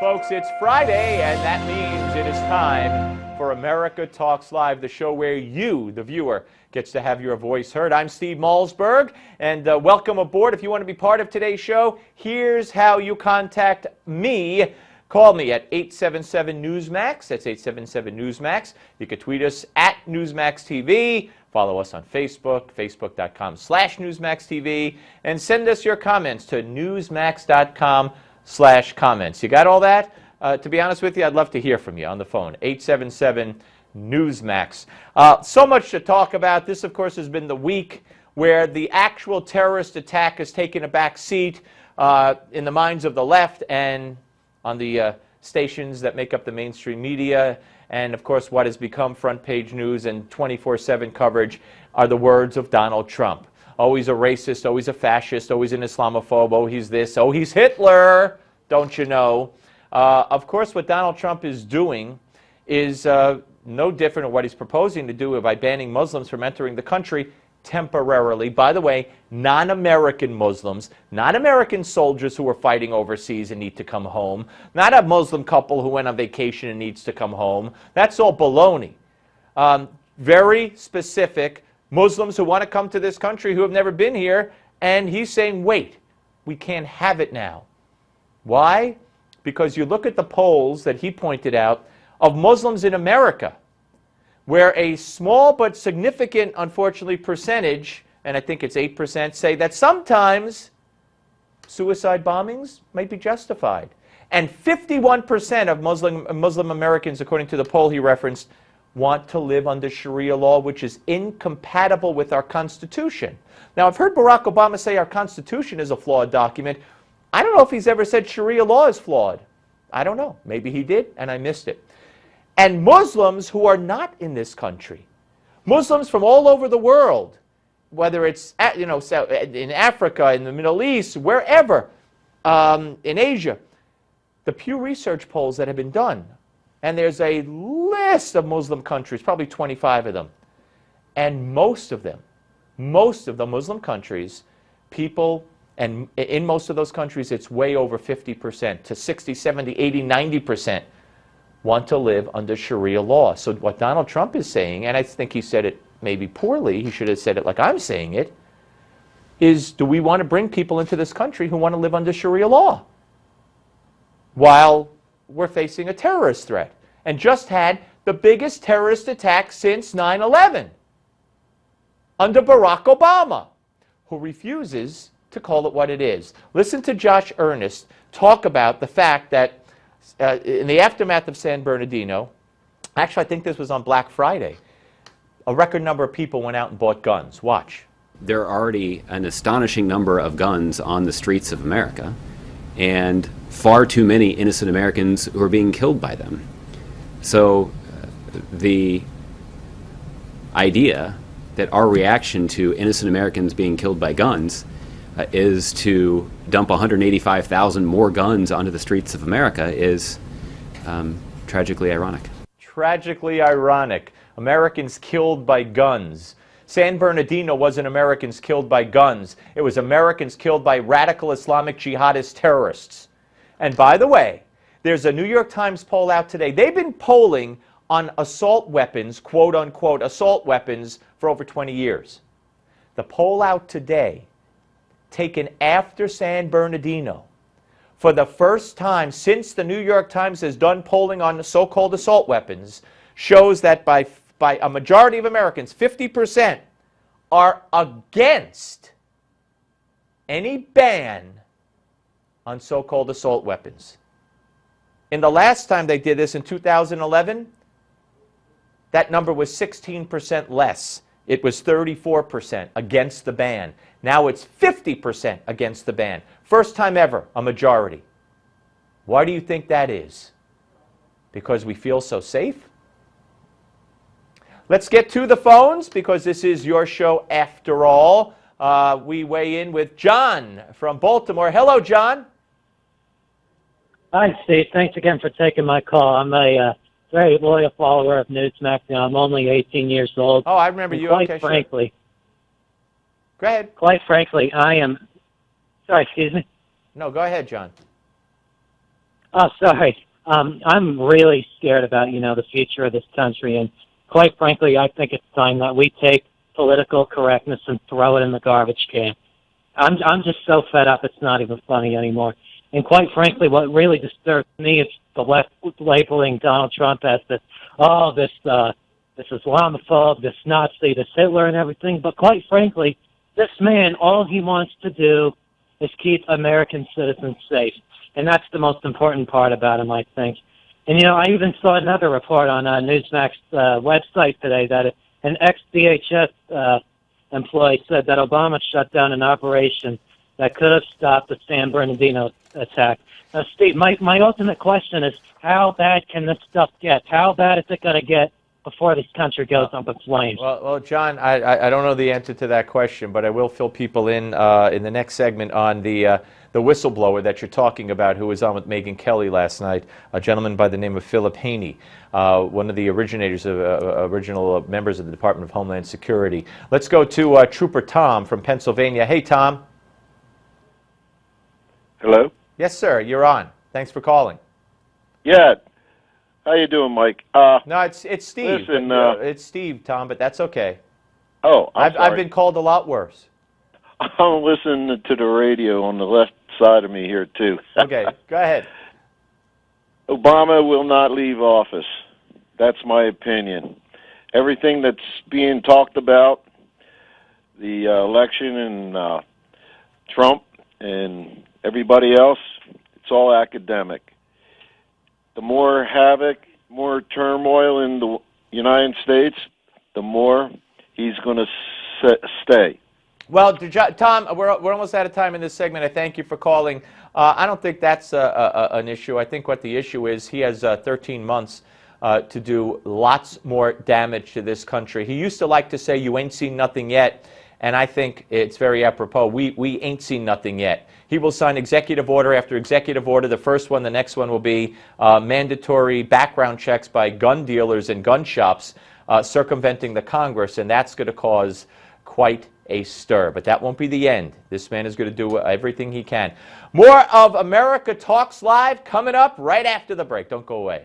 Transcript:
folks, it's Friday, and that means it is time for America Talks Live, the show where you, the viewer, gets to have your voice heard. I'm Steve Malzberg, and welcome aboard. If you want to be part of today's show, here's how you contact me. Call me at 877-NEWSMAX. That's 877-NEWSMAX. You can tweet us at NewsmaxTV. Follow us on Facebook, facebook.com/NewsmaxTV. And send us your comments to newsmax.com/comments. You got all that? To be honest with you, I'd love to hear from you on the phone, 877-NEWSMAX. So much to talk about. This, of course, has been the week where the actual terrorist attack has taken a back seat in the minds of the left and on the stations that make up the mainstream media. And, of course, what has become front page news and 24/7 coverage are the words of Donald Trump. Always a racist, always a fascist, always an Islamophobe, oh, he's this, oh, he's Hitler, don't you know? Of course, what Donald Trump is doing is no different than what he's proposing to do by banning Muslims from entering the country temporarily. By the way, non-American Muslims, not American soldiers who are fighting overseas and need to come home, not a Muslim couple who went on vacation and needs to come home. That's all baloney. Very specific Muslims who want to come to this country who have never been here, and he's saying, wait, we can't have it now. Why? Because you look at the polls that he pointed out of Muslims in America, where a small but significant, unfortunately, percentage, and I think it's 8%, say that sometimes suicide bombings might be justified. And 51% of Muslim Americans, according to the poll he referenced, want to live under Sharia law, which is incompatible with our Constitution. Now, I've heard Barack Obama say our Constitution is a flawed document. I don't know if he's ever said Sharia law is flawed. I don't know. Maybe he did, and I missed it. And Muslims who are not in this country, Muslims from all over the world, whether it's in Africa, in the Middle East, wherever, in Asia, the Pew Research polls that have been done, and there's a list of Muslim countries, probably 25 of them, and most of the Muslim countries, people, and in most of those countries, it's way over 50% to 60, 70, 80, 90%. Want to live under Sharia law. So what Donald Trump is saying, and I think he said it maybe poorly, he should have said it like I'm saying it, is do we want to bring people into this country who want to live under Sharia law while we're facing a terrorist threat? And just had the biggest terrorist attack since 9/11 under Barack Obama, who refuses to call it what it is. Listen to Josh Earnest talk about the fact that in the aftermath of San Bernardino, actually I think this was on Black Friday, a record number of people went out and bought guns. Watch. There are already an astonishing number of guns on the streets of America, and far too many innocent Americans who are being killed by them. So the idea that our reaction to innocent Americans being killed by guns is to dump 185,000 more guns onto the streets of America is tragically ironic. Tragically ironic. Americans killed by guns. San Bernardino wasn't Americans killed by guns. It was Americans killed by radical Islamic jihadist terrorists. And by the way, there's a New York Times poll out today. They've been polling on assault weapons, quote unquote, assault weapons for over 20 years. The poll out today, taken after San Bernardino, for the first time since the New York Times has done polling on the so-called assault weapons, shows that by a majority of Americans, 50%, are against any ban on so-called assault weapons. In the last time they did this in 2011, that number was 16% less. It was 34% against the ban. Now it's 50% against the ban. First time ever, a majority. Why do you think that is? Because we feel so safe? Let's get to the phones because this is your show after all. We weigh in with John from Baltimore. Hello, John. Hi, Steve. Thanks again for taking my call. I'm a very loyal follower of Newsmax. I'm only 18 years old. Oh, I remember you. Quite okay, frankly, sure. Go ahead. Quite frankly, I am... Sorry, excuse me? No, go ahead, John. Oh, sorry. I'm really scared about, the future of this country, and quite frankly, I think it's time that we take political correctness and throw it in the garbage can. I'm just so fed up, it's not even funny anymore. And quite frankly, what really disturbs me is the left labeling Donald Trump as this Islamophobe, this Nazi, this Hitler and everything. But quite frankly, this man, all he wants to do is keep American citizens safe. And that's the most important part about him, I think. And, I even saw another report on Newsmax website today that an ex-DHS employee said that Obama shut down an operation that could have stopped the San Bernardino attack. Now, Steve, my ultimate question is, how bad can this stuff get? How bad is it going to get before this country goes up in flames? Well, John, I don't know the answer to that question, but I will fill people in the next segment on the whistleblower that you're talking about, who was on with Megyn Kelly last night, a gentleman by the name of Philip Haney, one of the original members of the Department of Homeland Security. Let's go to Trooper Tom from Pennsylvania. Hey, Tom. Hello? Yes, sir. You're on. Thanks for calling. Yeah. How you doing, Mike? No, it's Steve. Listen, it's Steve, Tom, but that's okay. Oh, I've been called a lot worse. I'm listening to the radio on the left side of me here, too. Okay, go ahead. Obama will not leave office. That's my opinion. Everything that's being talked about, the election and Trump and everybody else, it's all academic. The more havoc, more turmoil in the United States, the more he's going to stay. Well, Tom, we're almost out of time in this segment. I thank you for calling. I don't think that's an issue. I think what the issue is, he has 13 months to do lots more damage to this country. He used to like to say, "You ain't seen nothing yet," and I think it's very apropos. We ain't seen nothing yet. He will sign executive order after executive order. The first one, the next one will be mandatory background checks by gun dealers and gun shops, circumventing the Congress, and that's going to cause quite a stir. But that won't be the end. This man is going to do everything he can. More of America Talks Live coming up right after the break. Don't go away.